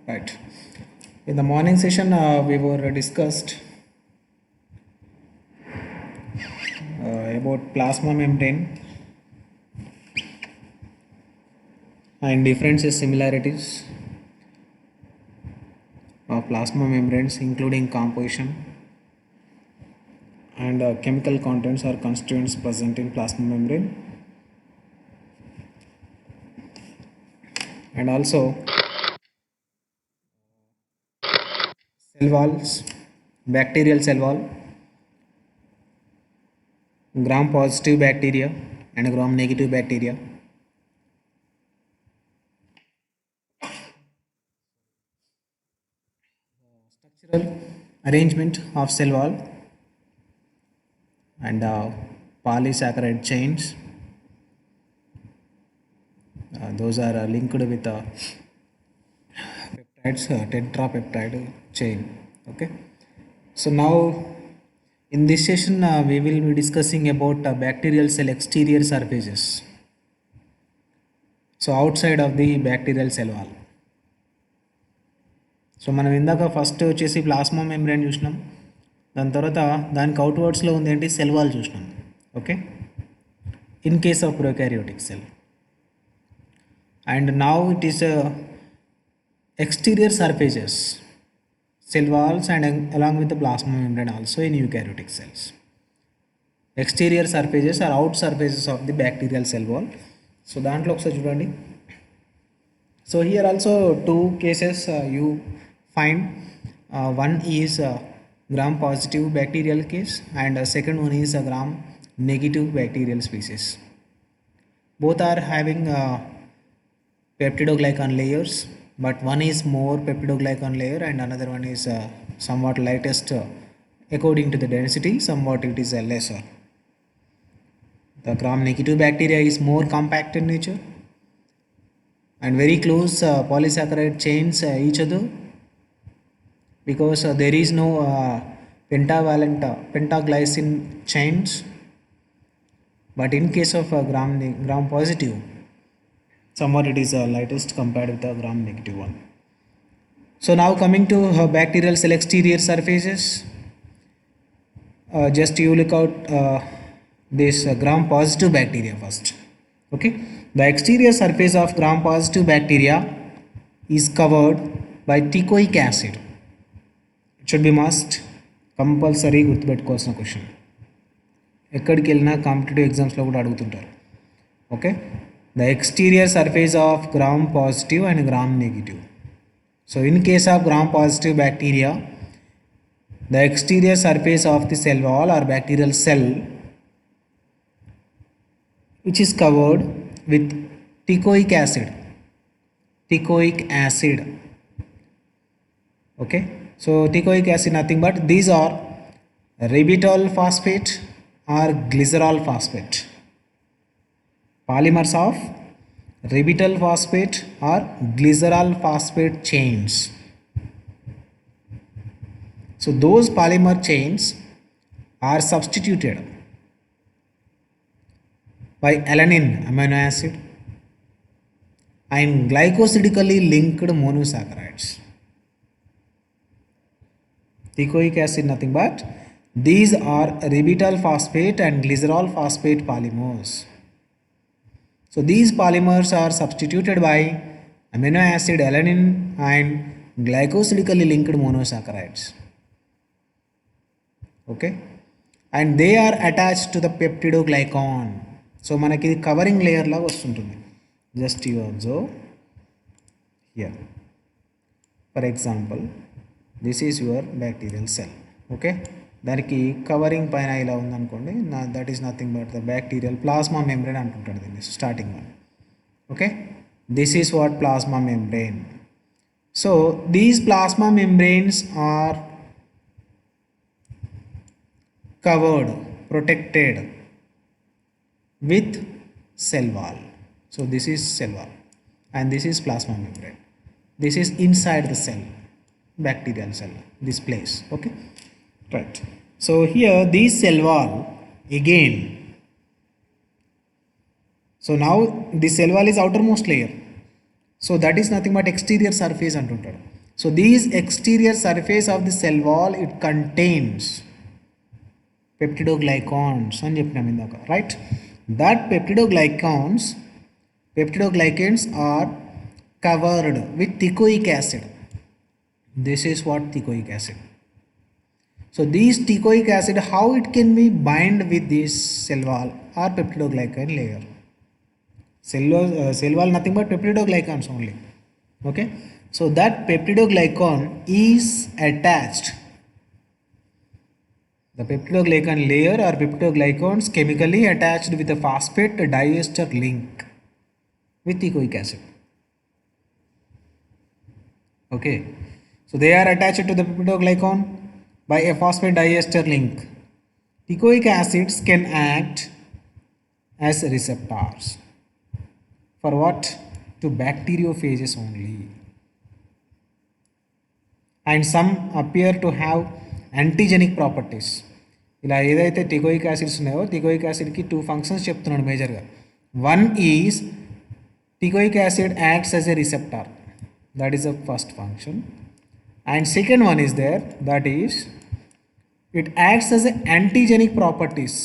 Right. In the morning session, we were discussed about plasma membrane and differences, similarities of plasma membranes, including composition and chemical contents or constituents present in plasma membrane, and also cell walls, bacterial cell wall, gram positive bacteria and gram negative bacteria. Structural arrangement of cell wall and polysaccharide chains. Those are linked with peptides, tetrapeptide chain. Okay. So now in this session we will be discussing about bacterial cell exterior surfaces. So outside of the bacterial cell wall. So మనం ఇందాక first వచ్చేసి plasma membrane చూసినాం, దాని తర్వాత దానికి అవుట్వర్డ్స్లో ఉంది ఏంటి cell wall చూసినాం. Okay, in case of prokaryotic cell. And now it is exterior surfaces, cell walls and along with the plasma membrane also in eukaryotic cells. Exterior surfaces are out surfaces of the bacterial cell wall. So దాంట్లో ఒకసారి చూడండి. So here also two cases you find. One is gram positive bacterial case and second one is a gram negative bacterial species. Both are having peptidoglycan layers, but one is more peptidoglycan layer and another one is somewhat lightest according to the density, somewhat it is lesser. The gram negative bacteria is more compact in nature and very close polysaccharide chains each other, because there is no pentavalent pentaglycine chains. But in case of gram positive, somewhat it is lightest compared with the gram negative one. So now coming to bacterial cell exterior surfaces, just you look out this gram positive bacteria first. Okay, the exterior surface of gram positive bacteria is covered by teichoic acid. It should be must compulsory గుర్తుపెట్టుకోవాల్సిన question, ఎక్కడికి వెళ్ళినా competitive ఎగ్జామ్స్లో కూడా అడుగుతుంటారు. Okay, the exterior surface of gram positive and gram negative. So in case of gram positive bacteria, the exterior surface of the cell wall or bacterial cell which is covered with teichoic acid. Teichoic acid. Okay, so teichoic acid nothing but these are ribitol phosphate or glycerol phosphate. Polymers of ribitol phosphate or glycerol phosphate chains. So those polymer chains are substituted by alanine amino acid and glycosidically linked monosaccharides. Teichoic acid nothing but these are ribitol phosphate and glycerol phosphate polymers. So these polymers are substituted by amino acid alanine and glycosidically linked monosaccharides. Okay, and they are attached to the peptidoglycan. So మనకి ఇది covering layer లాగా వస్తుంటుంది. Just you observe here. For example this is your bacterial cell. Okay, దానికి covering పైన ఇలా ఉందనుకోండి, that is nothing but the bacterial plasma membrane అంటుంటాడు దీన్ని starting one. Okay, this is what plasma membrane. So these plasma membranes are covered, protected with cell wall. So this is cell wall and this is plasma membrane. This is inside the cell, bacterial cell, this place. Okay, right. So here this cell wall again. So now this cell wall is outermost layer. So that is nothing but exterior surface అంటుంటాడు. So these exterior surface of the cell wall, it contains peptidoglycans అని చెప్పినాం ఇందాక, right? That peptidoglycans are covered with teichoic acid. This is what teichoic acid. So these teichoic acid, how it can be bind with this cell wall or peptidoglycan layer? Cell wall nothing but peptidoglycans only. Okay, so that peptidoglycan is attached. The peptidoglycan layer or peptidoglycans chemically attached with a phosphate diester link with teichoic acid. Okay, so they are attached to the peptidoglycan by a phosphate diester link. Teichoic acids can act as receptors. For what? To bacteriophages only. And some appear to have antigenic properties. ఇలా ఏదైతే టికోయిక్ acids ఉన్నాయో, టికోయిక్ యాసిడ్కి 2 functions చెప్తున్నాడు మేజర్గా. One is teichoic acid acts as a receptor, that is the first function. And second one is there, that is it acts as a antigenic properties.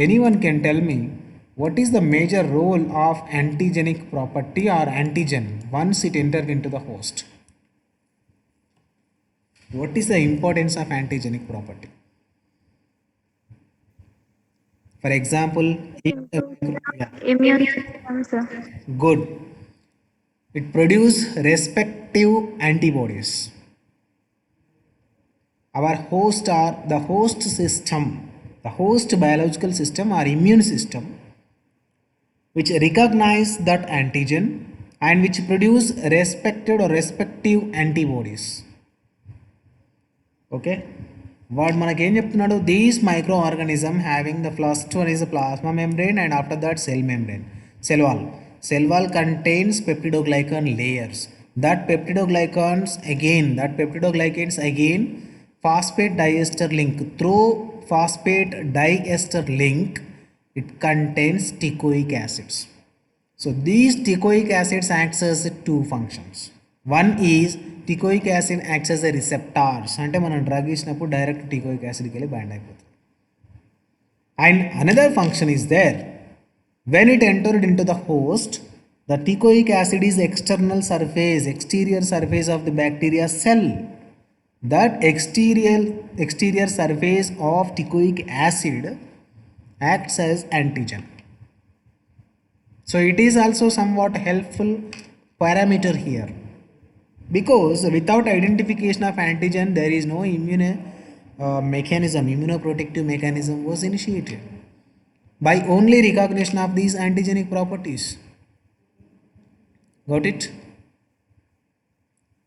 Anyone can tell me what is the major role of antigenic property or antigen once it entered into the host? What is the importance of antigenic property? For example, Immune system, sir. good. It produces respective antibodies. Our host or the host system, the host biological system or immune system, which recognize that antigen and which produce respected or respective antibodies. Okay, వాడు మనకేం చెప్తున్నాడు? These micro organism having the first one is the plasma membrane and after that cell membrane, cell wall. Cell wall contains peptidoglycan layers. That peptidoglycans again phosphate diester link. Through phosphate diester link, it contains teichoic acids. So these teichoic acids acts as 2 functions. One is teichoic acid acts as a receptors, అంటే మనం drug ఇచ్చినప్పుడు direct teichoic acid కి వెళ్ళి bind అయిపోతుంది. And another function is there. When it entered into the host, the teichoic acid is external surface, exterior surface of the bacteria cell. That exterior surface of teichoic acid acts as antigen. So it is also somewhat helpful parameter here, because without identification of antigen there is no immunoprotective mechanism was initiated. By only recognition of these antigenic properties. Got it?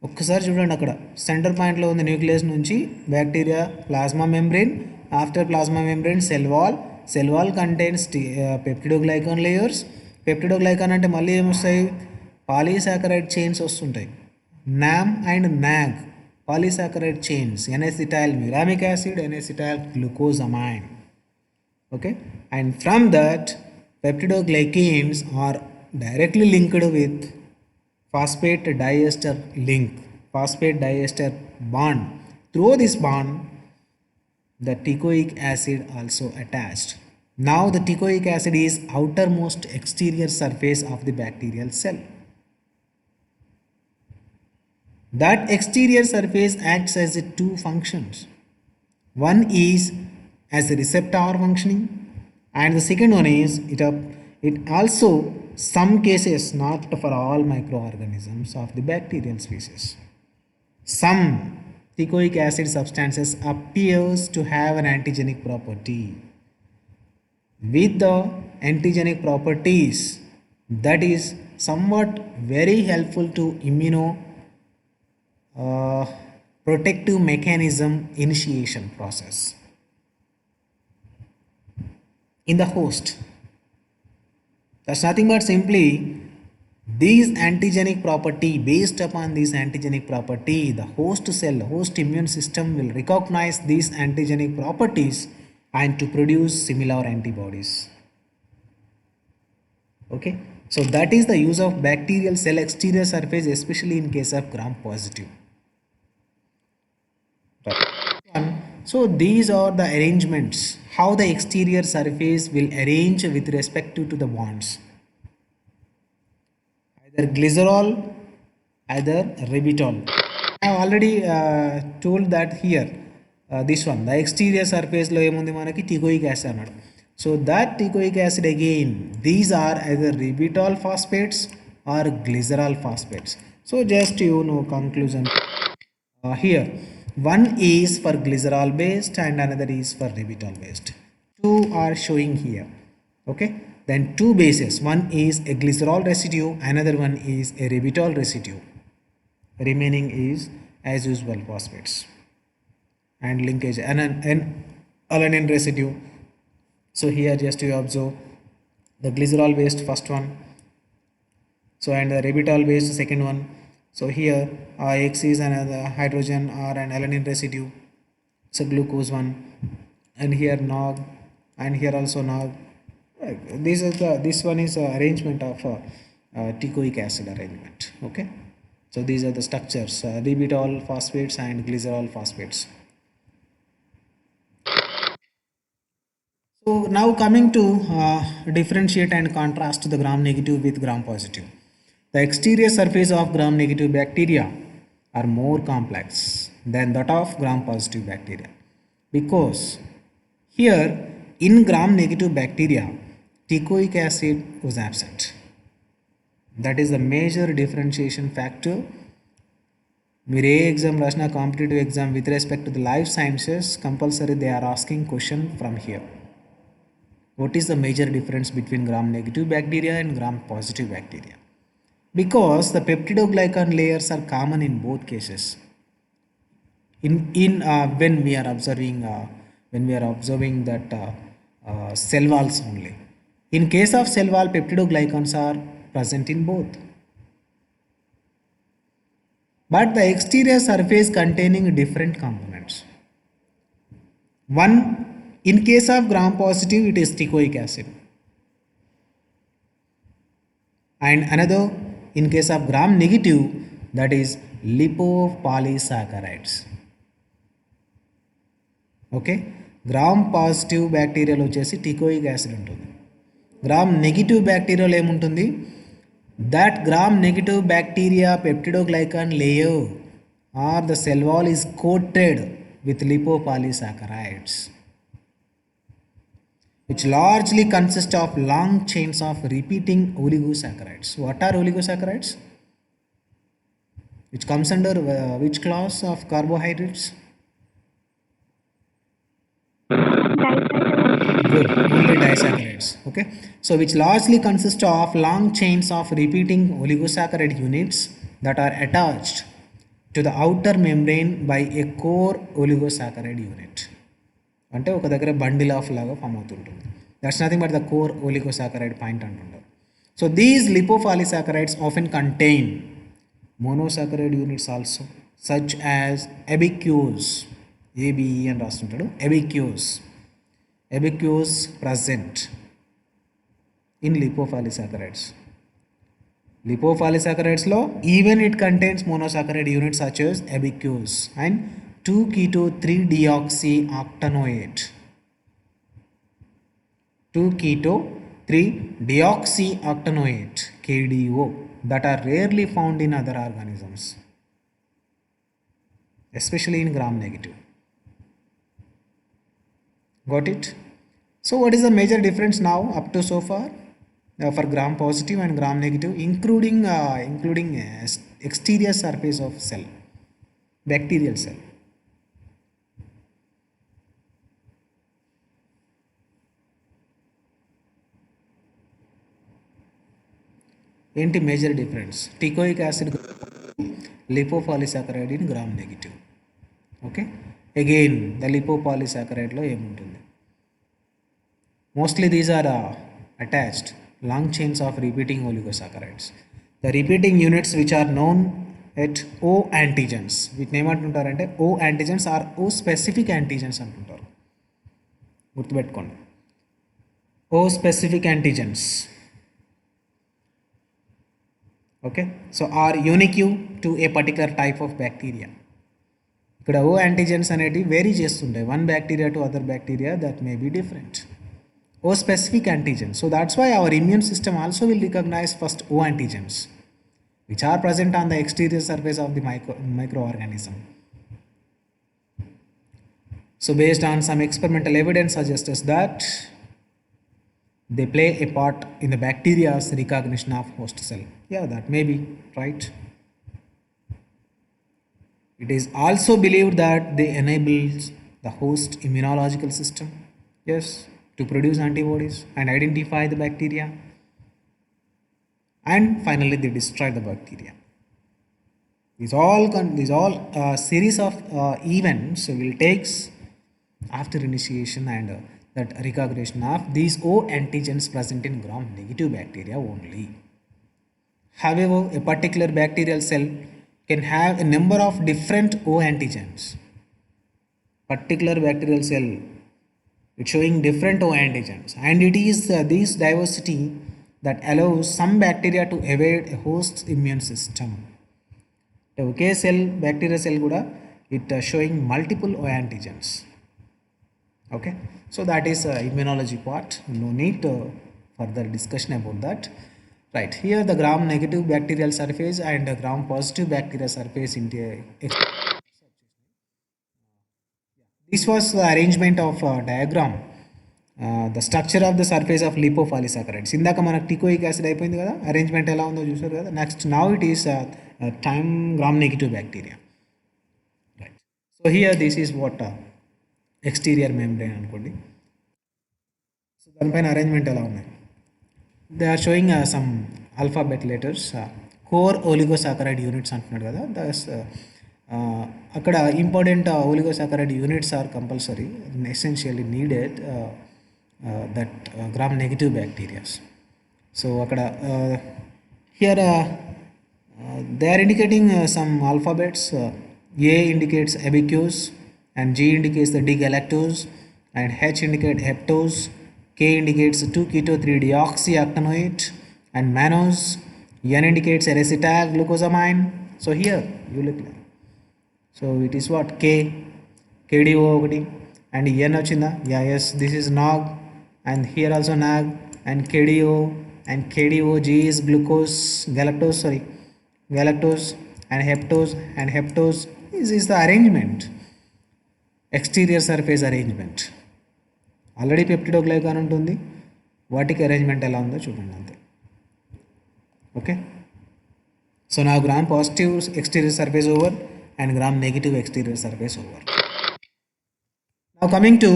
ఒక్కసారి చూడండి, అక్కడ centre పాయింట్లో ఉంది nucleus నుంచి bacteria, plasma membrane, after plasma membrane cell wall. Cell wall contains peptidoglycan layers. Peptidoglycan అంటే మళ్ళీ ఏమొస్తాయి? Polysaccharide chains వస్తుంటాయి. NAM and NAG polysaccharide chains, N acetyl muramic acid, N acetyl glucosamine. Okay, and from that peptidoglycans are directly linked with phosphate diester link, phosphate diester bond. Through this bond, the teichoic acid also attached. Now the teichoic acid is outermost exterior surface of the bacterial cell. That exterior surface acts as 2 functions. One is as a receptor functioning, and the second one is it also, some cases, not for all microorganisms of the bacterial species, some teichoic acid substances appears to have an antigenic property. With the antigenic properties, that is somewhat very helpful to protective mechanism initiation process in the host. That's nothing but simply these antigenic property. Based upon this antigenic property, the host cell, host immune system will recognize these antigenic properties and to produce similar antibodies. Okay, so that is the use of bacterial cell exterior surface, especially in case of gram positive. So these are the arrangements, how the exterior surface will arrange with respect to the bonds, either glycerol, either ribitol. I have already told that here, this one, the exterior surface లో ఏముంది మనకి teichoic acid అన్నాడు. So that teichoic acid again these are either ribitol phosphates or glycerol phosphates. So just conclusion here, one is for glycerol based and another is for ribitol based. Two are showing here. Okay, then two bases, one is a glycerol residue, another one is a ribitol residue, remaining is as usual phosphates and linkage and an alanine residue. So here just you observe the glycerol based first one, so and the ribitol based second one. So here X is another hydrogen or an alanine residue, it's a glucose one, and here nog, and here also nog. This one is arrangement of teichoic acid arrangement. Okay, so these are the structures, ribitol phosphates and glycerol phosphates. So now coming to differentiate and contrast the gram negative with gram positive. The exterior surface of gram negative bacteria are more complex than that of gram positive bacteria, because here in gram negative bacteria teichoic acid was absent. That is the major differentiation factor. మీరు ఏ exam రాసినా competitive exam with respect to the life sciences compulsory they are asking question from here. What is the major difference between gram negative bacteria and gram positive bacteria? Because the peptidoglycan layers are common in both cases. When we are observing that cell walls only. In case of cell wall, peptidoglycans are present in both. But the exterior surface containing different components. One, in case of gram positive, it is teichoic acid. And another, in case of gram negative, that is lipopolysaccharides. Okay, gram positive బ్యాక్టీరియాలో వచ్చేసి teichoic acid ఉంటుంది. Gram negative బ్యాక్టీరియాలో ఏముంటుంది? That gram negative bacteria peptidoglycan layer or the cell wall is coated with lipopolysaccharides, which largely consist of long chains of repeating oligosaccharides. What are oligosaccharides? Which comes under which class of carbohydrates? Good, only disaccharides. Okay, so which largely consist of long chains of repeating oligosaccharide units that are attached to the outer membrane by a core oligosaccharide unit. అంటే ఒక దగ్గర bundle of లాగా form అవుతుంటుంది. That's nothing but the core oligosaccharide point అంటుంటారు. So these lipopolysaccharides often contain monosaccharide units also, such as abequose, ABE అని రాస్తుంటాడు, abequose present in lipopolysaccharides. లిపోపాలిసాకరైడ్స్లో even it contains monosaccharide units such as abequose and 2-keto-3-deoxyoctanoate, 2-keto-3-deoxyoctanoate KDO, that are rarely found in other organisms, especially in gram negative. Got it? So what is the major difference now up to so far for gram positive and gram negative, including exterior surface of cell, bacterial cell? ఏంటి major difference? Teichoic acid lipopolysaccharide in gram negative. Okay, again the లిపోపాలిసాకరైడ్లో ఏముంటుంది? Mostly these are attached long chains of repeating oligosaccharides. The repeating units which are known at O antigens, వీటిని ఏమంటుంటారంటే O antigens or O specific antigens అంటుంటారు. గుర్తుపెట్టుకోండి, O specific antigens. Okay, so are unique to a particular type of bacteria. ఇక్కడ O antigens అనేటివి vary చేస్తుంటాయి, one bacteria to other bacteria that may be different. O specific antigen. So that's why our immune system also will recognize first O antigens, which are present on the exterior surface of the microorganism. So based on some experimental evidence suggests us that they play a part in the bacteria's recognition of host cell. Yeah, that may be right. It is also believed that they enable the host immunological system. Yes, to produce antibodies and identify the bacteria, and finally they destroy the bacteria. These all series of events will takes after initiation and that recognition of these O antigens present in gram-negative bacteria only. However, a particular bacterial cell can have a number of different O antigens. Particular bacterial cell, it's showing different O antigens, and it is this diversity that allows some bacteria to evade a host's immune system. Okay, cell, bacterial cell kuda it showing multiple O antigens. Okay, so that is immunology part. No need further discussion about that. Right, here the gram negative bacterial surface and gram positive bacterial surface in the this was the arrangement of diagram, the structure of the surface of lipopolysaccharides. ఇందాక మనకు టికోయిక్ acid అయిపోయింది కదా, arrangement ఎలా ఉందో చూసారు కదా. Next now it is time gram negative bacteria. Right, so here this is what exterior membrane అనుకోండి. సో దానిపైన అరేంజ్మెంట్ ఎలా ఉన్నాయి, they are showing some alphabet letters, core oligosaccharide units అంటున్నాడు కదా. దస్ అక్కడ important oligosaccharide units are compulsory essentially needed that gram negative bacterias. So అక్కడ here they are indicating some alphabets. A indicates abicus and G indicates the D-galactose and H indicates heptose, K indicates 2-keto 3-deoxyoctanoate and mannose, N indicates erythritol glucosamine. So here you look like, so it is what K, KDO ఒకటి and N వచ్చిందా, yeah, yes, this is NOG and here also NAG and KDO and KDO. G is galactose and heptose. This is the arrangement, exterior surface arrangement. Already peptidoglycan ఉంటుంది, వాటికి arrangement ఎలా ఉందో చూడండి అంతే. Okay, so నా gram positive exterior surface over and gram negative exterior surface over. Now coming to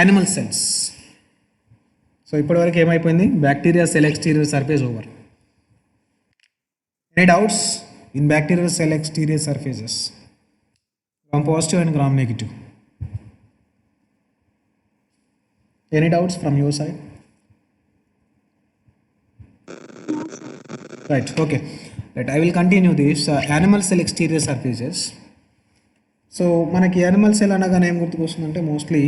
animal cells. So ఇప్పటివరకు ఏమైపోయింది, bacteria cell exterior surface over. Any doubts in bacterial cell exterior surfaces, gram positive and gram negative? Any doubts from your side? Right, okay. Right, I will continue this. Animal cell exterior surfaces. So మనకి animal cell అనగానే ఏం గుర్తుకొస్తుందంటే mostly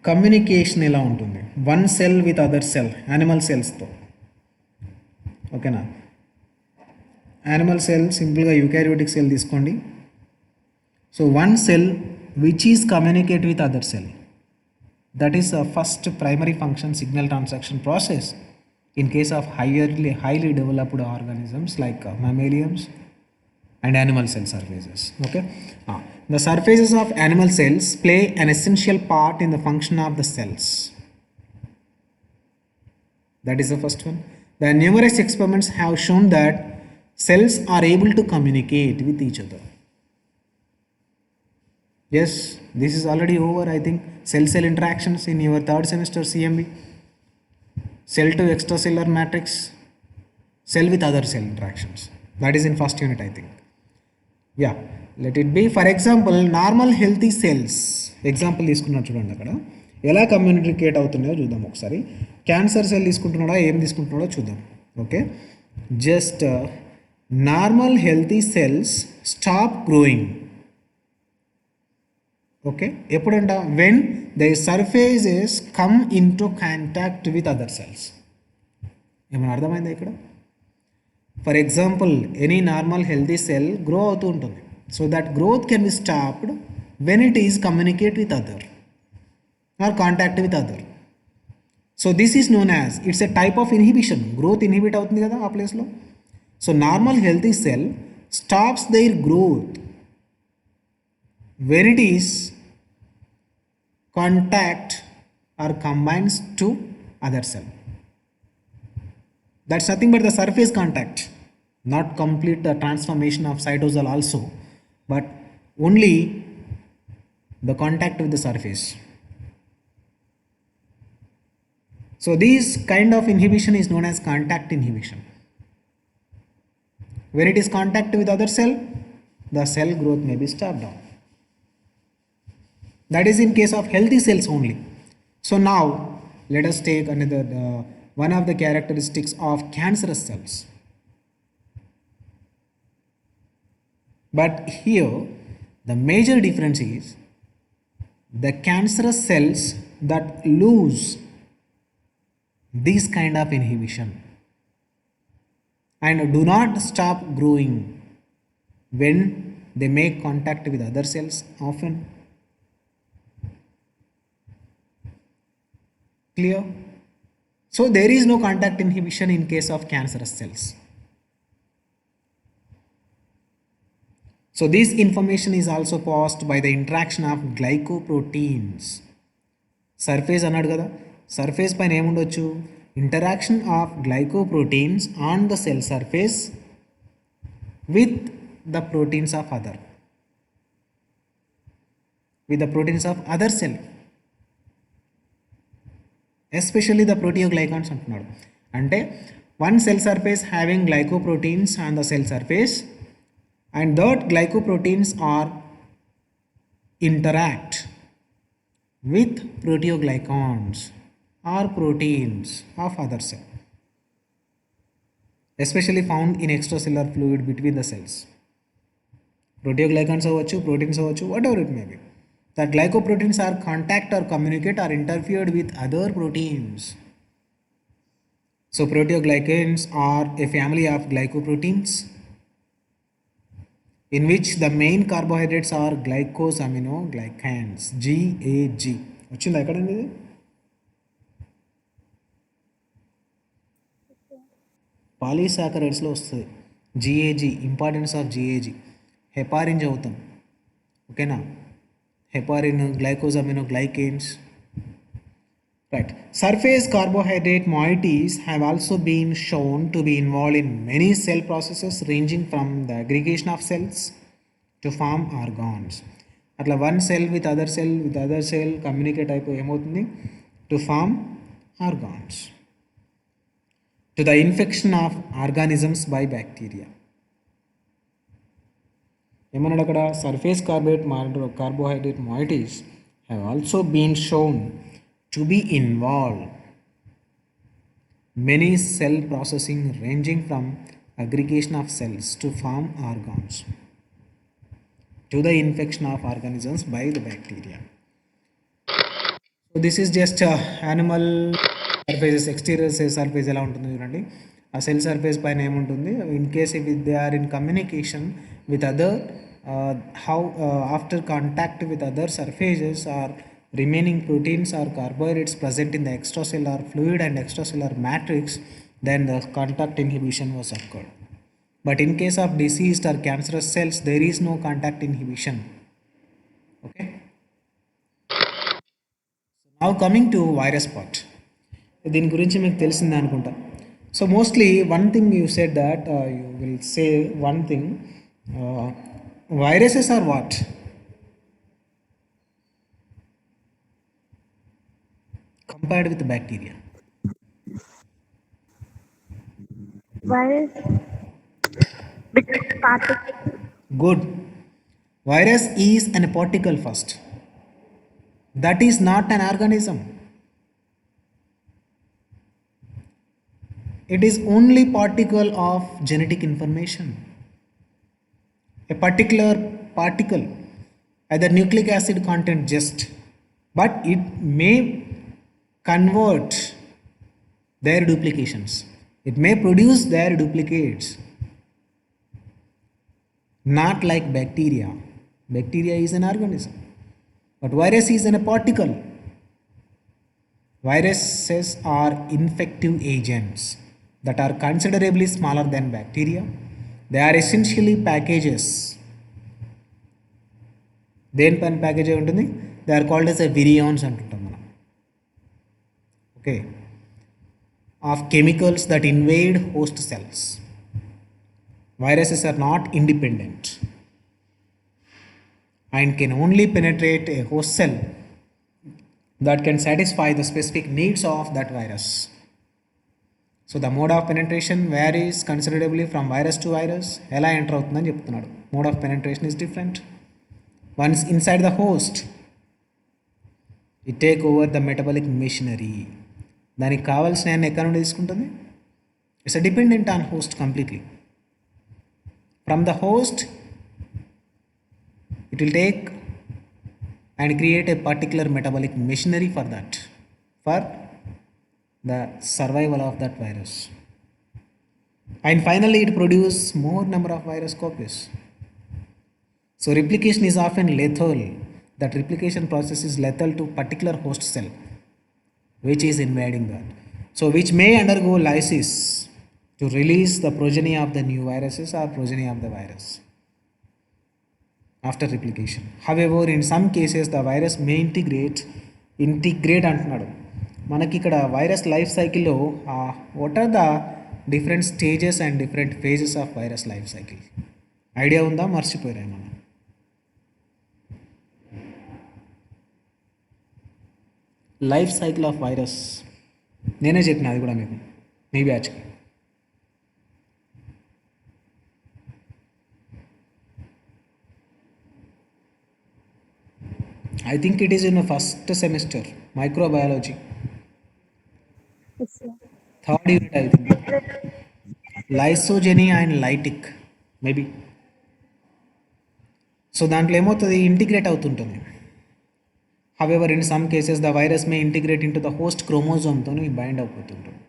communication ఎలా ఉంటుంది, one cell with other cell, animal సెల్స్తో. ఓకేనా, animal cell సింపుల్గా eukaryotic cell తీసుకోండి. So one cell which is communicate with other cell, that is first primary function signal transduction process in case of highly developed organisms like mammalians and animal cell surfaces. Okay, the surfaces of animal cells play an essential part in the function of the cells. That is the first one. The numerous experiments have shown that cells are able to communicate with each other. Yes, this is already over, I think. Cell-cell interactions in your third semester CMB. Cell to extracellular matrix, cell with other cell interactions. That is in first unit, I think. Yeah, let it be. For example, normal healthy cells. Example తీసుకున్నాడు చూడండి, అక్కడ ఎలా communicate అవుతున్నాయో చూద్దాం ఒకసారి. Cancer cell తీసుకుంటున్నాడా, ఏం తీసుకుంటున్నాడో చూద్దాం. Okay, just normal healthy cells stop growing. Okay, ఎప్పుడంట, when the surfaces come into contact with other cells. ఏమైనా అర్థమైందా ఇక్కడ? For example any normal healthy cell grow అవుతూ ఉంటుంది. So that growth can be stopped when it is communicate with other or contact with other. So this is known as it's a type of inhibition. Growth inhibit అవుతుంది కదా ఆ ప్లేస్లో. So normal healthy cell stops their growth when it is contact or combines to other cell. That's nothing but the surface contact, not complete the transformation of cytosol also, but only the contact with the surface. So this kind of inhibition is known as contact inhibition. When it is contact with other cell, the cell growth may be stopped down. That is in case of healthy cells only. So now let us take another one of the characteristics of cancerous cells. But here the major difference is the cancerous cells that lose this kind of inhibition and do not stop growing when they make contact with other cells often. Clear? So there is no contact inhibition in case of cancerous cells. So this information is also caused by the interaction of glycoproteins. Surface అన్నాడు కదా, surface పైన ఏముండొచ్చు, interaction of glycoproteins on the cell surface with the proteins of other, with the proteins of other cell, especially the proteoglycans అంటున్నాడు. అంటే one cell surface having glycoproteins on the cell surface and that glycoproteins are interact with proteoglycans or proteins of other cell, especially found in extracellular fluid between the cells. Proteoglycans అవ్వచ్చు, proteins అవ్వచ్చు, whatever it may be. The glycoproteins are contact or communicate or interfered with other proteins. So proteoglycans are a family of glycoproteins in which the main carbohydrates are glycosaminoglycans, GAG. వచ్చిందా ఎక్కడండి ఇది? పాలీసాకరైడ్స్లో వస్తుంది GAG, importance of GAG. Heparin చదువుతాం, ఓకేనా? heparin, glycosaminoglycans. Right. Surface carbohydrate moieties have also been shown to be involved in many cell processes ranging from the aggregation of cells to form organs. అట్లా one cell with other cell communicate అయిపోయి ఏమవుతుంది, to form organs, to the infection of organisms by bacteria. ఏమన్నాడు అక్కడ, surface carbohydrate moieties have also been shown to be involved many cell processing ranging from aggregation of cells to form organs to the infection of organisms by the bacteria. So this is just animal surfaces, exterior cell surface ఎలా ఉంటుంది చూడండి. ఆ cell surface పైన ఏముంటుంది, in case if they are in communication with other, how after contact with other surfaces or remaining proteins or carbohydrates present in the extracellular fluid and extracellular matrix, then the contact inhibition was occurred. But in case of diseased or cancerous cells, there is no contact inhibition. Okay. Now coming to virus part, దీని గురించి మీకు తెలిసిందే అనుకుంటా. So mostly one thing you said that you will say one thing, viruses are what? Compared with bacteria. Virus particle. Good. Virus is an particle first. That is not an organism. It is only particle of genetic information. A particular particle, either nucleic acid content just, but it may convert their duplications. It may produce their duplicates not like bacteria. Bacteria is an organism, but virus is a particle. Viruses are infective agents that are considerably smaller than bacteria. They are essentially packages. దేనిపైన package అయి ఉంటుంది? They are called as ఎ విరియాన్స్ అంటుంటాం మనం. Okay, of chemicals that invade host cells. Viruses are not independent and can only penetrate a host cell that can satisfy the specific needs of that virus. So the mode of penetration varies considerably from virus to virus. ఎలా enter అవుతుందని చెప్తున్నాడు. Mode of penetration is different. Once inside the host, it take over the metabolic machinery. దానికి కావాల్సిన అన్ని ఎక్కడ నుండి తీసుకుంటుంది? It's dependent on host completely. From the host, it will take and create a particular metabolic machinery for that, for the survival of that virus. And finally, it produces more number of virus copies. So replication is often lethal. That replication process is lethal to particular host cell, which is invading that. So which may undergo lysis to release the progeny of the new viruses or progeny of the virus after replication. However, in some cases the virus may integrate అంటున్నాడు. మనకి ఇక్కడ virus life సైకిల్లో what are the different stages and different phases of virus life cycle? Idea ఉందా? మర్చిపోయారా మనం? Life cycle of virus నేనే చెప్పిన, అది కూడా మీకు మీ బ్యాచ్కి. I think it is in the first semester, microbiology, Yes, sir. third unit, I think. Lysogeny and lytic, maybe. So దాంట్లో ఏమవుతుంది? ఇంటిగ్రేట్ అవుతుంటుంది. However in some cases the virus may integrate into the host క్రోమోజోమ్తో bind అయిపోతుంటుంది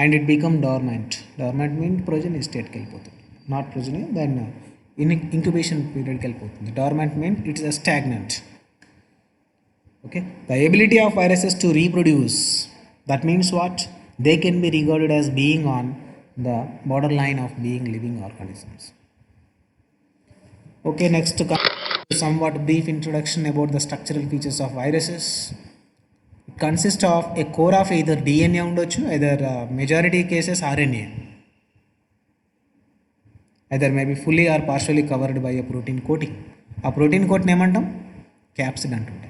and it become dormant. Dormant mean progeny స్టేట్కి వెళ్ళిపోతుంది, not progeny, then incubation పీరియడ్కి వెళ్ళిపోతుంది. Dormant mean it's a stagnant. Okay, the ability of viruses to reproduce, that means what? They can be regarded as being on the borderline of being living organisms. Okay, next to come somewhat brief introduction about the structural features of viruses. It consists of a core of either DNA ఉండొచ్చు, either majority cases RNA, either may be fully or partially covered by a protein coating. ఆ protein కోట్ని ఏమంటాం? Capsid అంటుంటాం.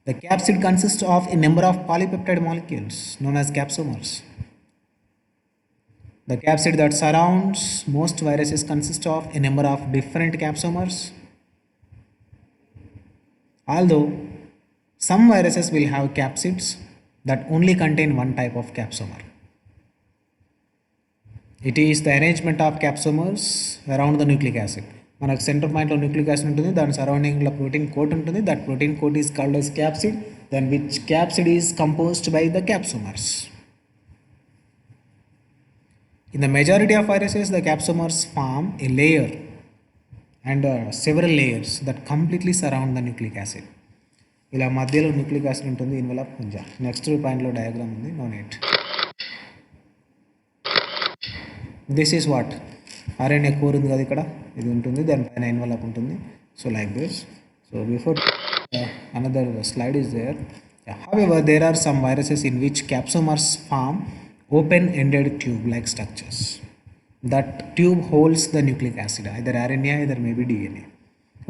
The capsid consists of a number of polypeptide molecules known as capsomers. The capsid that surrounds most viruses consists of a number of different capsomers. Although some viruses will have capsids that only contain one type of capsomer. It is the arrangement of capsomers around the nucleic acid. మనకు centre పాయింట్లో nucleic acid ఉంటుంది, దాని సరౌండింగ్లో protein coat ఉంటుంది. That protein coat is called as capsid, then which capsid is composed by the capsomers. In the majority of viruses, the capsomers form a layer and several layers that completely surround the nucleic acid. ఇలా మధ్యలో nucleic acid ఉంటుంది, ఇన్వెలప్ కొంచెం. Next పాయింట్లో diagram ఉంది, no neat. This is what RNA core ఉంది కదా, ఇక్కడ ఇది ఉంటుంది, దానిపైన ఎన్వలప్ ఉంటుంది. So like this. So before another slide is there. However there are some viruses in which capsomers form open-ended tube-like structures. That tube holds the nucleic acid, either RNA, either maybe DNA.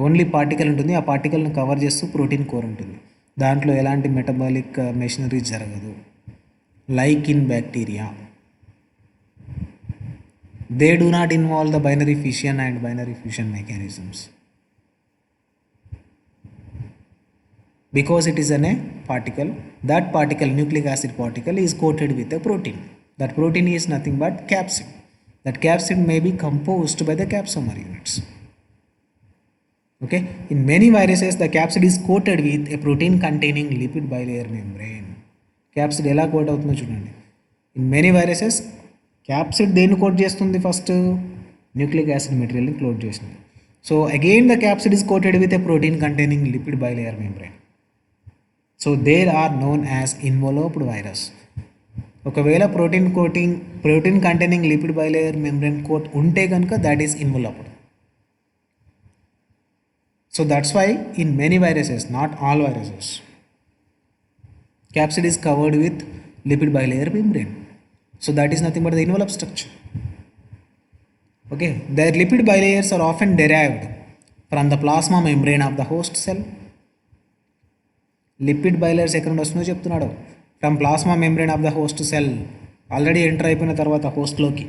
Only particle ఉంటుంది, ఆ పార్టికల్ని cover చేస్తూ protein core ఉంటుంది. దాంట్లో ఎలాంటి metabolic machinery జరగదు, like in bacteria. They do not involve the binary fission and binary fusion mechanisms because it is a particle. That particle, nucleic acid particle, is coated with a protein. That protein is nothing but capsid. That capsid may be composed by the capsomer units. Okay, in many viruses the capsid is coated with a protein containing lipid bilayer membrane. Capsid ఎలా coat అవుతుందో చూడండి. In many viruses capsid దేన్ని coat చేస్తుంది? First nucleic acid మెటీరియల్ని coat చేసింది. So again the capsid is coated with a protein containing lipid bilayer membrane. So they are known as enveloped virus. ఒకవేళ protein containing lipid bilayer membrane coat ఉంటే కనుక that is enveloped. So that's why in many viruses, not all viruses, capsid is covered with lipid bilayer membrane. So that is nothing but the envelope structure. Okay, their lipid bilayers are often derived from the plasma membrane of the host cell. Lipid bilayers ఎక్కడ నుండి వస్తుందో చెప్తున్నాడు. From plasma membrane of the host cell. Already enter అయిపోయిన తర్వాత హోస్ట్లోకి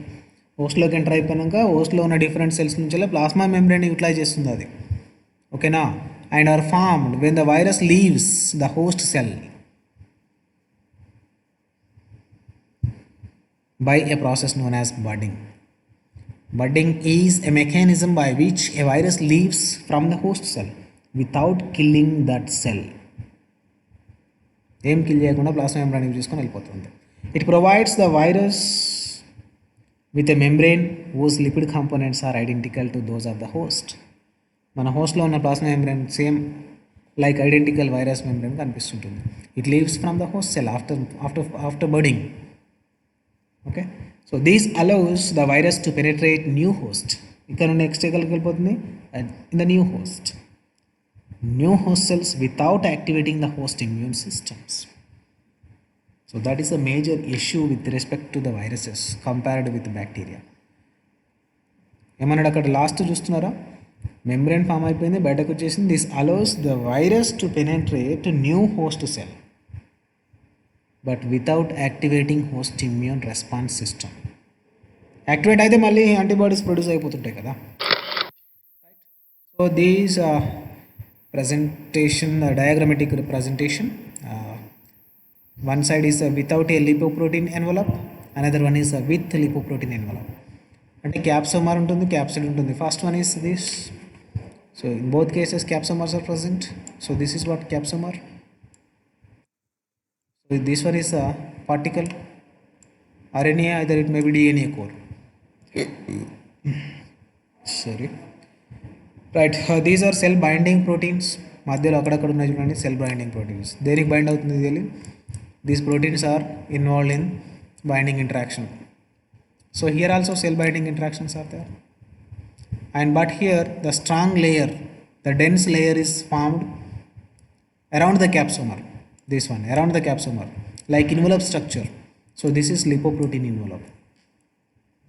enter అయిపోయాక హోస్ట్లో ఉన్న డిఫరెంట్ సెల్స్ నుంచి ప్లాస్మా మెంబ్రేన్ యూటిలైజ్ చేస్తుంది అది. ఓకేనా? And are formed when the virus leaves the host cell by a process known as budding. Budding is a mechanism by which a virus leaves from the host cell without killing that cell. ఏం kill చేయకుండా plasma membrane use చేసుకొని వెళ్ళిపోతుంది. It provides the virus with a membrane whose lipid components are identical to those of the host. మన హోస్ట్లో ఉన్న plasma membrane same like identical virus membrane కనిపిస్తుంటుంది. It leaves from the host cell after budding. Okay, so these allows the virus to penetrate new host. ఇక్కడ నుండి next ఎక్కడికి వెళ్ళిపోతుంది? In the new host cells without activating the host immune systems. So that is a major issue with respect to the viruses compared with bacteria. ఏమన్నాడు అక్కడ last చూస్తున్నారా? Membrane form అయిపోయింది, బయటకు వచ్చేసింది. This allows the virus to penetrate new host cell but without activating host immune response system. Activate అయితే మళ్ళీ antibodies produce అయిపోతుంటాయి కదా. So these presentation, diagrammatic representation, one side is without a lipoprotein envelope, another one is with lipoprotein envelope. అంటే క్యాప్సోమర్ ఉంటుంది, capsid ఉంటుంది. First one is this. So in both cases capsomers are present. So this is what capsomer. So this one is particle RNA, either it may be DNA core. Sorry. Right, these are cell binding proteins. మధ్యలో అక్కడక్కడ ఉన్నాయి చూడండి, cell binding proteins. దేనికి bind అవుతుంది తెలియదు. These proteins are involved in binding interaction. So here also cell binding interactions are there. And but here the strong layer, the dense layer is formed around the capsomer. This one around the capsomer like envelope structure. So this is lipoprotein envelope.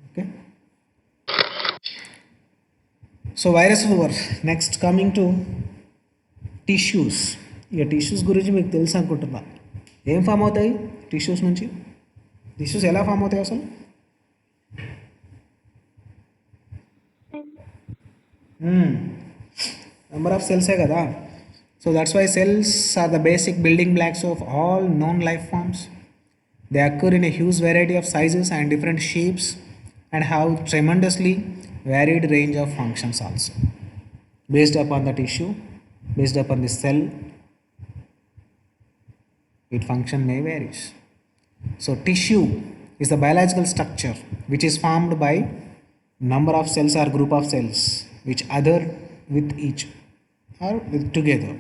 Okay, so virus over. Next coming to tissues. ఇక tissues గురించి మీకు తెలుసు అనుకుంటున్నా. ఏం form అవుతాయి tissues నుంచి? Tissues ఎలా form అవుతాయి అసలు? నెంబర్ ఆఫ్ సెల్సే కదా. So that's why cells are the basic building blocks of all known life forms. They occur in a huge variety of sizes and different shapes and have tremendously varied range of functions also. Based upon the tissue, based upon the cell, its function may varies. So tissue is the biological structure which is formed by number of cells or group of cells which other with each or with together,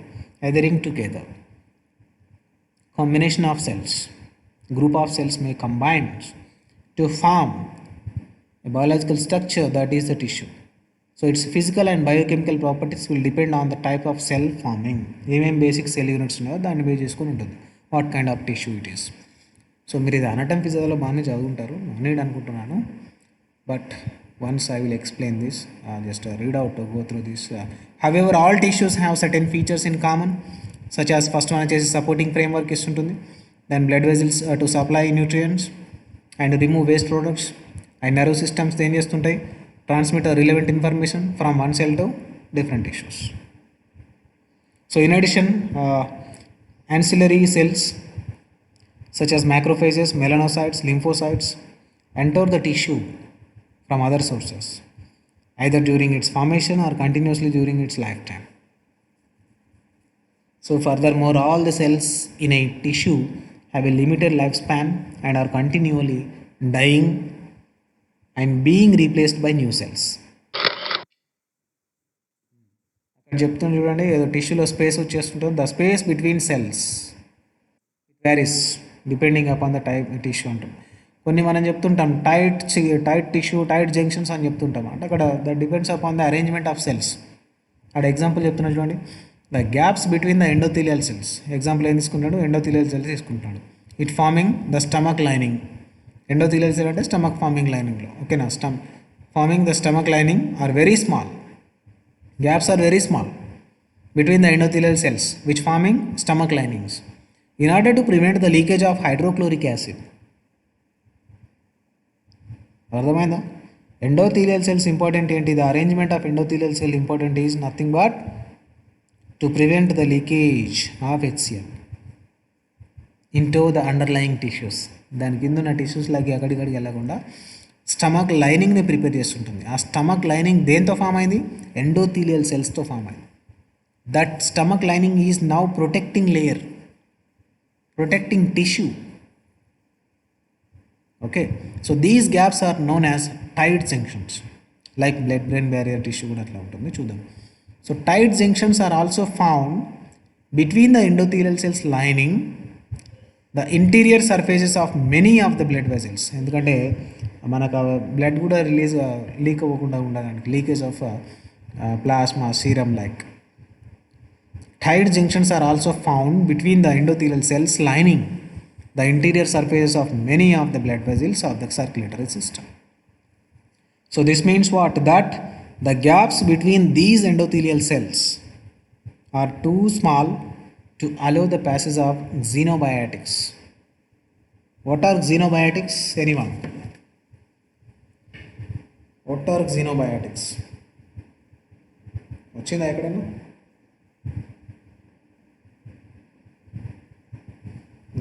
othering together. Combination of cells, group of cells may combine to form a biological structure that is the tissue. So its physical and biochemical properties will depend on the type of cell forming. ఏమేం basic cell units ఉన్నాయో దాన్ని base చేసుకొని ఉంటుంది what kind of tissue it is. So మీరు ఇది అనటం ఫిజిక్స్లో బాగానే చదువుకుంటారు, నేను అనుకుంటున్నాను. But once I will explain this, just read out, go through this. However all tissues have certain features in common, such as first one వచ్చేసి supporting framework ఇస్తుంటుంది, then blood vessels to supply nutrients and remove waste products. And nerve systems ఏం చేస్తుంటాయి? Transmit relevant information from one cell to different tissues. So in addition ancillary cells such as macrophages, melanocytes, lymphocytes enter the tissue from other sources either during its formation or continuously during its lifetime. So furthermore, all the cells in a tissue have a limited lifespan and are continually dying and being replaced by new cells. చెప్తుంది చూడండి, ఏదో టిష్యూలో space వచ్చేస్తుంటుంది. The space between cells varies depending upon the type tissue ఉంటుంది. కొన్ని మనం చెప్తుంటాం tight tissue, tight junctions అని చెప్తుంటాం. అంటే అక్కడ that depends upon the arrangement of cells. అక్కడ ఎగ్జాంపుల్ చెప్తున్నా చూడండి, the gaps between the endothelial cells. Example ఏం తీసుకుంటాడు, ఎండోథీలియల్ సెల్స్ తీసుకుంటాడు. It forming the stomach lining. Endothelial cell అంటే స్టమక్ ఫార్మింగ్ లైనింగ్లో, ఓకేనా. Forming the stomach lining are very small. Gaps are very small between the endothelial cells which forming stomach linings in order to prevent the leakage of hydrochloric acid. అర్థమైందా? Endothelial cells important ఏంటి, the arrangement of endothelial cell important is nothing but to prevent the leakage of HCl into the underlying tissues. దాని కింద ఉన్న టిష్యూస్లోకి ఎక్కడికడికి వెళ్ళకుండా stomach లైనింగ్ని prepare చేస్తుంటుంది. ఆ stomach lining దేంతో ఫామ్ అయింది, ఎండోథీలియల్ సెల్స్తో ఫామ్ అయింది. That stomach lining is now protecting layer, protecting tissue. Okay, so these gaps are known as tight junctions. Like blood brain barrier tissue కూడా అట్లా ఉంటుంది, చూద్దాం. So tight junctions are also found between the endothelial cells lining the interior surfaces of many of the blood vessels. ఎందుకంటే మనకు blood కూడా leak అవ్వకుండా ఉండడానికి, leakage of plasma, serum like. Tight junctions are also found between the endothelial cells lining the interior surfaces of many of the blood vessels of the circulatory system. So this means what, that the gaps between these endothelial cells are too small to allow the passage of xenobiotics. What are xenobiotics? Anyone? What are xenobiotics? వచ్చిందా ఎక్కడైనా?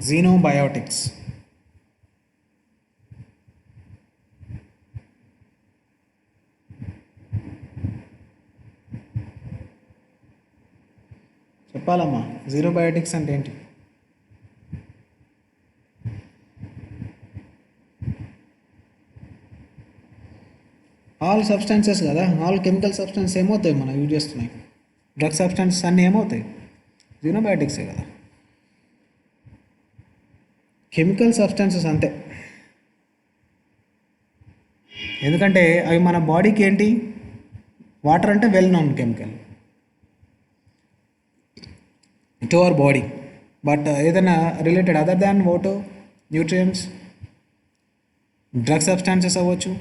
Xenobiotics. చెప్పాలమ్మా, జీరోబయోటిక్స్ అంటే ఏంటి? All substances కదా, all chemical substances ఏమవుతాయి మనం use చేస్తున్నాయి, drug substances అన్నీ ఏమవుతాయి, జీరోబయోటిక్సే కదా. కెమికల్ సబ్స్టాన్సెస్ అంతే, ఎందుకంటే అవి మన బాడీకి ఏంటి, వాటర్ అంటే well known chemical to our body, but ఏదైనా related other than water, nutrients, drug substances అవ్వచ్చు,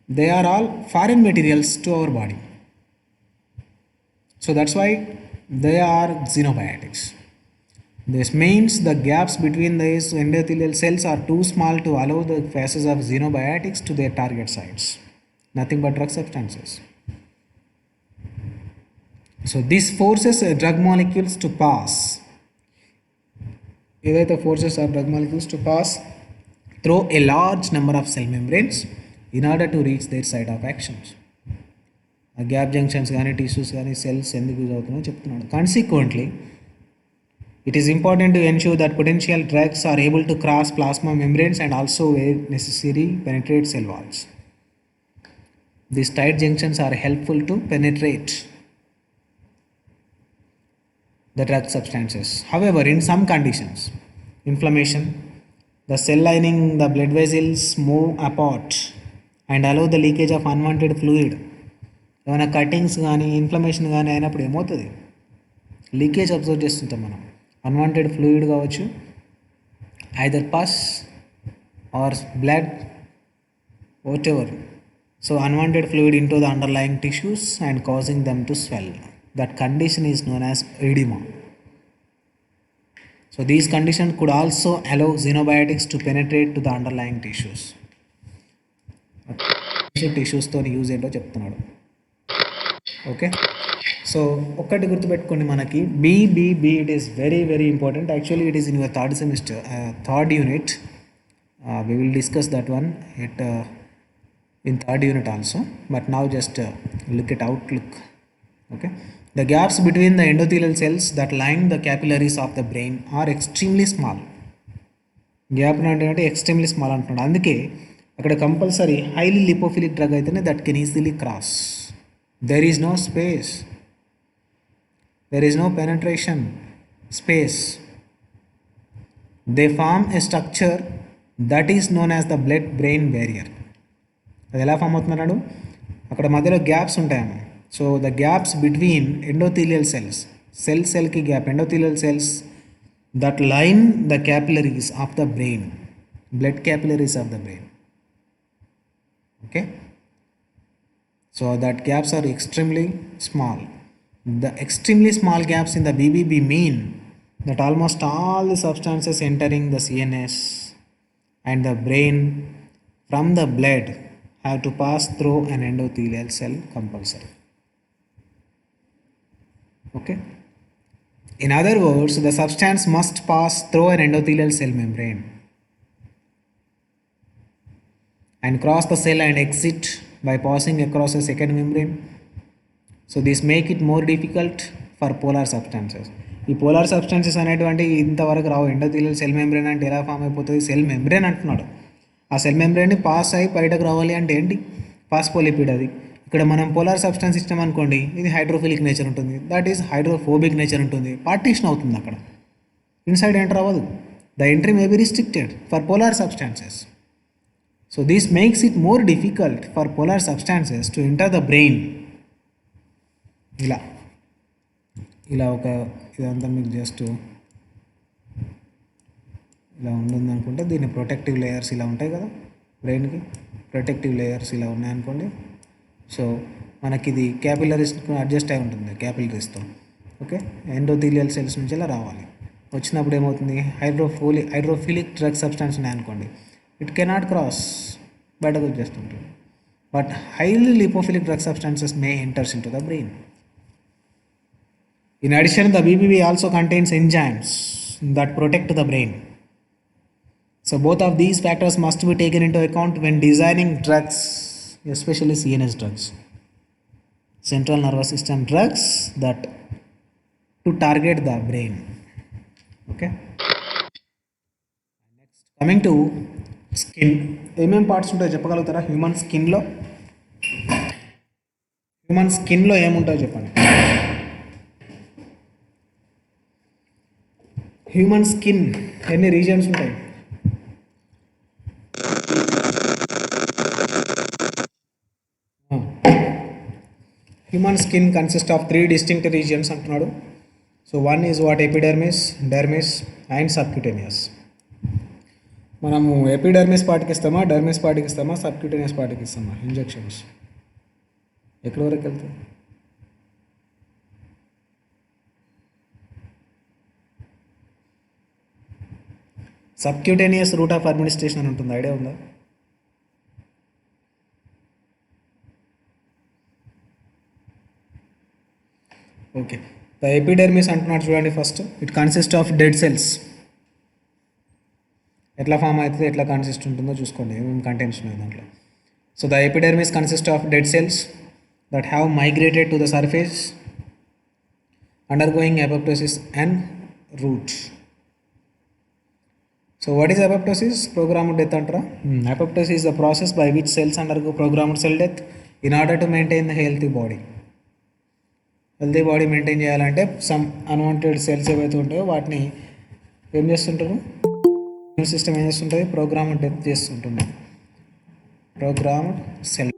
they are all foreign materials to our body. So that's why they are xenobiotics. This means the gaps between these endothelial cells are too small to allow the passage of xenobiotics to their target sites. Nothing but drug substances. So this forces drug molecules to pass. ఏదైతే forces are drug molecules to pass through a large number of cell membranes in order to reach their site of actions. ఆ gap junctions కానీ tissues కానీ cells ఎందుకు use అవుతున్నాయో చెప్తున్నాడు. Consequently, it is important to ensure that potential drugs are able to cross plasma membranes and also where necessary penetrate cell walls. These tight junctions are helpful to penetrate the drug substances. However, in some conditions, inflammation, the cell lining, the blood vessels move apart and allow the leakage of unwanted fluid. ఏమైనా cuttings కానీ inflammation కానీ అయినప్పుడు ఏమవుతుంది, leakage observe చేస్తుంటాం మనం. Unwanted fluid కావచ్చు, either pus or blood, whatever. So unwanted fluid into the underlying tissues and causing them to swell. That condition is known as edema. So these conditions could also allow xenobiotics to penetrate to the underlying tissues. టిష్యూస్తో use ఏంటో చెప్తున్నాడు. Okay, so ఒక్కటి గుర్తుపెట్టుకోండి, మనకి BBB it is very very important. Actually it is in your third semester, third unit. We will discuss that one in third unit also, but now just look at outlook. Okay, the gaps between the endothelial cells that line the capillaries of the brain are extremely small. Gap అంటే extremely small అంటున్నాడు. అందుకే అక్కడ compulsory highly lipophilic drug అయితేనే that can easily cross. There is no space. There is no penetration space. They form a structure that is known as the blood brain barrier. అది ఎలా form అవుతున్నాడు, అక్కడ మధ్యలో gaps ఉంటాయమ్మ. So the gaps between endothelial cells, సెల్కి gap, endothelial cells that line the capillaries of the brain, blood capillaries of the brain. Okay, so that gaps are extremely small. The extremely small gaps in the BBB mean that almost all the substances entering the CNS and the brain from the blood have to pass through an endothelial cell compulsory. Okay. In other words, the substance must pass through an endothelial cell membrane and cross the cell and exit by passing across a second membrane. So this make it more difficult for polar substances. ఈ polar substances అనేటువంటి ఇంతవరకు రావు. Endothelial cell membrane అంటే ఎలా form అయిపోతుంది, cell membrane అంటున్నాడు. ఆ cell మెంబ్రేన్ని pass అయ్యి బయటకు రావాలి అంటే ఏంటి, ఫాస్ఫోలిపిడ్. అది ఇక్కడ మనం పోలార్ సబ్స్టెన్స్ ఇచ్చాం అనుకోండి, ఇది హైడ్రోఫిలిక్ నేచర్ ఉంటుంది, దట్ ఈస్ హైడ్రోఫోబిక్ నేచర్ ఉంటుంది, పార్టీషన్ అవుతుంది అక్కడ, ఇన్సైడ్ ఎంటర్ అవ్వదు. The entry may be restricted for polar substances. So this makes it more difficult for polar substances to enter the brain. ఇలా ఒక ఇదంతా మీకు జస్ట్ ఇలా ఉంటుంది అనుకుంటే, దీన్ని ప్రొటెక్టివ్ లేయర్స్ ఇలా ఉంటాయి కదా బ్రెయిన్కి, ప్రొటెక్టివ్ లేయర్స్ ఇలా ఉన్నాయనుకోండి. సో మనకి ఇది క్యాపిలరీస్కి అడ్జస్ట్ అయి ఉంటుంది, క్యాపిలరీస్తో. ఓకే, ఎండోథీలియల్ సెల్స్ నుంచి ఇలా రావాలి. వచ్చినప్పుడు ఏమవుతుంది, హైడ్రోఫిలిక్ డ్రగ్ సబ్స్టాన్స్ ఉన్నాయనుకోండి, ఇట్ కెనాట్ క్రాస్, బయటకు వచ్చేస్తుంటుంది. But highly lipophilic drug substances may enters into the brain. In addition, the BBB also contains enzymes that protect the brain. So both of these factors must be taken into account when designing drugs, especially CNS drugs, central nervous system drugs that to target the brain. Okay. Next, coming to skin. ఏమేం parts ఉంటాయో చెప్పగలుగుతారా human స్కిన్లో? Human స్కిన్లో ఏముంటాయో చెప్పండి. Human skin ఎన్ని reasons ఉంటాయి? Human skin consist of 3 distinct regions అంటున్నాడు. So one is what, epidermis, dermis and subcutaneous. మనము ఎపిడర్మిస్ పార్ట్కి ఇస్తామా, డెర్మిస్ పార్ట్కి ఇస్తామా, సబ్క్యూటేనియస్ పార్ట్కి ఇస్తామా ఇంజెక్షన్స్? ఎక్కడి వరకు వెళ్తాయి? సబ్క్యూటేనియస్ రూట్ ఆఫ్ అడ్మినిస్ట్రేషన్ అని ఉంటుంది, ఐడియా ఉందా? ఓకే, ద ఎపిడెర్మిస్ అంటున్నాడు చూడండి. First it consist of dead cells. ఎట్లా ఫామ్ అవుతుంది, ఎట్లా కన్సిస్ట్ ఉంటుందో చూసుకోండి, ఏమేమి కంటెంట్స్ ఉన్నాయి దాంట్లో. So the epidermis consist of dead cells that have migrated to the surface undergoing apoptosis and root. So what is apoptosis? Programmed death antara. Apoptosis is the process by which cells undergo programmed cell death in order to maintain the healthy body. Healthy body maintain చేయాలంటే some unwanted cells ఏవైతే ఉంటాయో వాటిని ఏం చేస్తుంటారు, immune system ఏం చేస్తుంటుంది, programmed death చేస్తుంటుంది, programmed cell.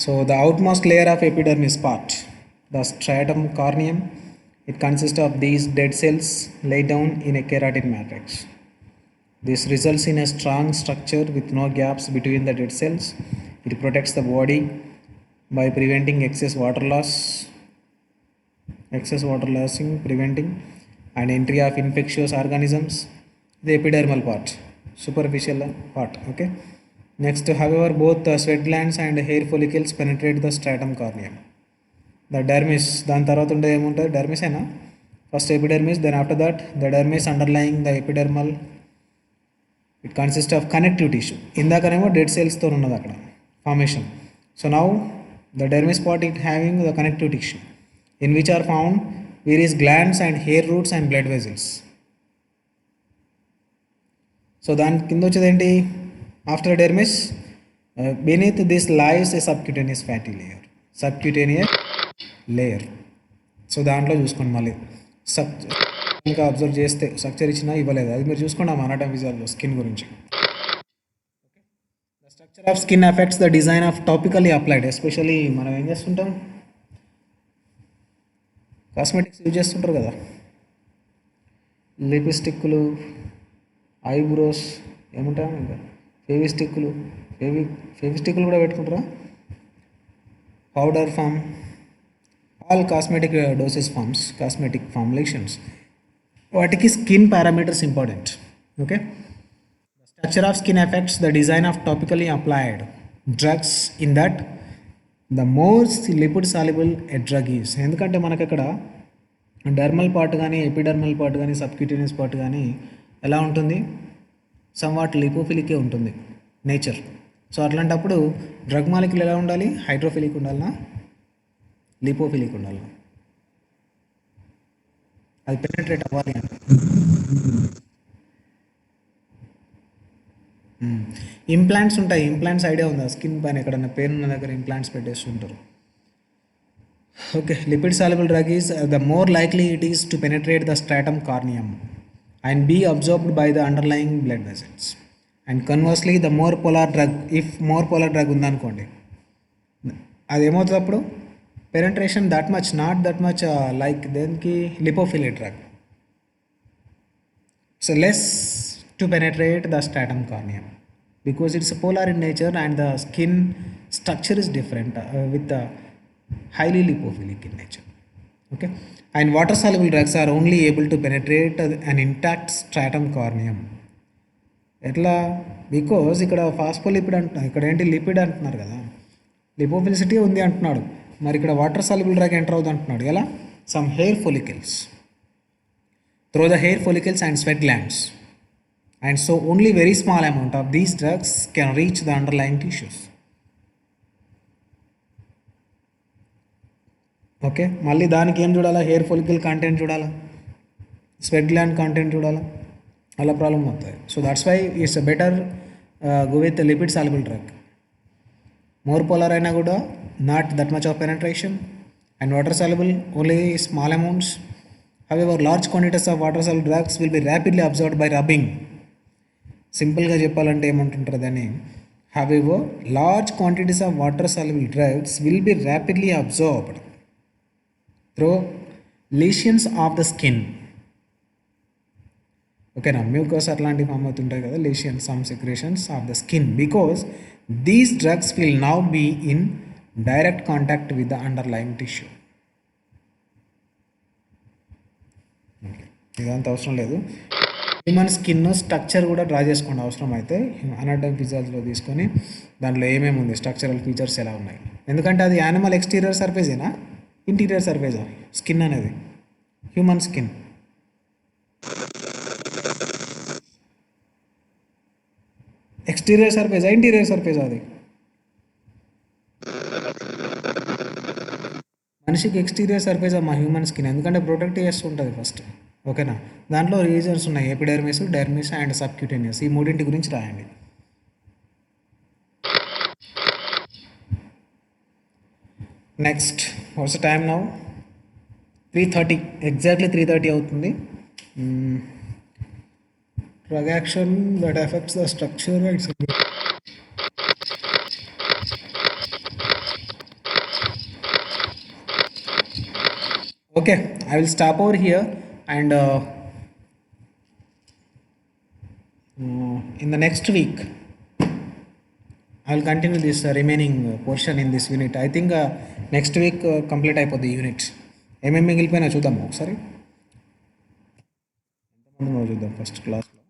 So the outmost layer of epidermis part, the stratum corneum, it consists of these dead cells laid down in a keratin matrix. This results in a strong structure with no gaps between the dead cells. It protects the body by preventing excess water lossing, preventing and entry of infectious organisms. The epidermal part, superficial part. Okay. Next, however, both the sweat glands and hair follicles penetrate the stratum corneum. The dermis, దాని తర్వాత ఉండే ఏముంటుంది, dermis అయినా first epidermis, then after that the dermis underlying the epidermal. It consist of connective tissue. ఇందాకనేమో dead సెల్స్తో ఉన్నది అక్కడ formation. So now the dermis part it having the connective tissue in which are found various glands and hair roots and blood vessels. So దాని కింద వచ్చేది ఏంటి, after dermis beneath this lies a subcutaneous fatty layer, subcutaneous layer. So దాంట్లో చూసుకోండి మళ్ళీ ఇంకా observe చేస్తే structure ఇచ్చినా ఇవ్వలేదు, అది మీరు చూసుకోండి ఆ అనాటమీ ఫిజియాలజీలో స్కిన్ గురించి. The structure of skin affects the design of topically applied. Especially మనం ఏం చేస్తుంటాం, కాస్మెటిక్స్ యూజ్ చేస్తుంటారు కదా, లిప్స్టిక్లు, ఐబ్రోస్, ఏముంటాయి ఇంకా ఫేవిస్టిక్లు, ఫేవిస్టిక్లు కూడా పెట్టుకుంటారా, powder form, all cosmetic doses forms, cosmetic formulations, వాటికి skin parameters important. Okay, the structure of skin effects the design of topically applied drugs in that the more lipid soluble a drug is. ఎందుకంటే మనకి ఇక్కడ dermal part కానీ epidermal part కానీ subcutaneous part కానీ ఎలా ఉంటుంది, somewhat లిపోఫిలికే ఉంటుంది నేచర్. సో అట్లాంటప్పుడు డ్రగ్ మాలిక్యూల్ ఎలా ఉండాలి, హైడ్రోఫిలిక్ ఉండాలనా లిపోఫిలిక్ ఉండాలనా, అది పెనట్రేట్ అవ్వాలి అంటే. ఇంప్లాంట్స్ ఉంటాయి, ఇంప్లాంట్స్ ఐడియా ఉందా, స్కిన్ పైన ఎక్కడన్నా పెయిన్ ఉన్న దగ్గర ఇంప్లాంట్స్ పెట్టేస్తుంటారు. Okay, lipid soluble drug is the more likely it is to penetrate the stratum corneum and be absorbed by the underlying blood vessels. And conversely the more polar drug, if more polar drug ఉందనుకోండి, అది ఏమవుతుంది అప్పుడు, penetration that much not that much like దేనికి lipophilic drug. So less to penetrate the stratum corneum because it's polar in nature and the skin structure is different with the highly lipophilic in nature. Okay, and water soluble drugs are only able to penetrate an intact stratum corneum. ఎట్లా, because ఇక్కడ phospholipid అంటున్నారు, ఇక్కడ ఏంటి lipid అంటున్నారు కదా, lipophilicity ఉంది అంటున్నాడు, మరి ఇక్కడ వాటర్ సాల్యుబుల్ డ్రగ్ ఎంటర్ అవుతుంది అంటున్నాడు. ఎలా, some hair follicles through the hair follicles and sweat glands. And so only very small amount of these drugs can reach the underlying tissues. Okay, మళ్ళీ దానికి ఏం చూడాలా, హెయిర్ ఫొలికల్ కంటెంట్ చూడాలా, sweat gland content చూడాలా, అలా problem అవుతుంది. So that's why it's better go with lipid soluble drug. More polar అయినా కూడా not that much of penetration, and water soluble only small amounts. However large quantities of water soluble drugs will be rapidly observed by rubbing. సింపుల్గా చెప్పాలంటే ఏమంటుంటారు దాన్ని, however large quantities of water soluble drugs will be rapidly absorbed through lesions of the skin. ఓకేనా, mucus అట్లాంటివి form అవుతుంటాయి కదా, lesions, some secretions of the skin, because these drugs will now be in direct contact with the underlying tissue. ఇదంతా అవసరం లేదు, human skin structure కూడా draw చేసుకోండి అవసరం అయితే, అనాటమీ ఫిజియాలజీలో తీసుకొని దాంట్లో ఏమేమి ఉంది, స్ట్రక్చరల్ ఫీచర్స్ ఎలా ఉన్నాయి. ఎందుకంటే అది యానిమల్ ఎక్స్టీరియర్ సర్ఫేసేనా, ఇంటీరియర్ సర్ఫేసా స్కిన్ అనేది, హ్యూమన్ స్కిన్. ఎక్స్టీరియర్ సర్ఫేసా ఇంటీరియర్ సర్ఫేసా, అది మనిషికి ఎక్స్టీరియర్ సర్ఫేస్ మా హ్యూమన్ స్కిన్, ఎందుకంటే ప్రొటెక్ట్ చేస్తుంటుంది ఫస్ట్. ఓకేనా, దాంట్లో రీజన్స్ ఉన్నాయి, ఎపిడెర్మిస్, డెర్మిస్ అండ్ సబ్క్యూటేనియస్, ఈ మూడింటి గురించి రాయండి. Next what's the time now, 3:30, exactly 3:30 అవుతుంది. Drug action that effects the structure and okay, I will stop over here and in the next week I will continue this remaining portion in this unit. I think next week complete అయిపోద్ది unit. ఏమేమి మిగిలిపోయినా చూద్దాము ఒకసారి, ఎంతమంది చూద్దాం first క్లాస్లో.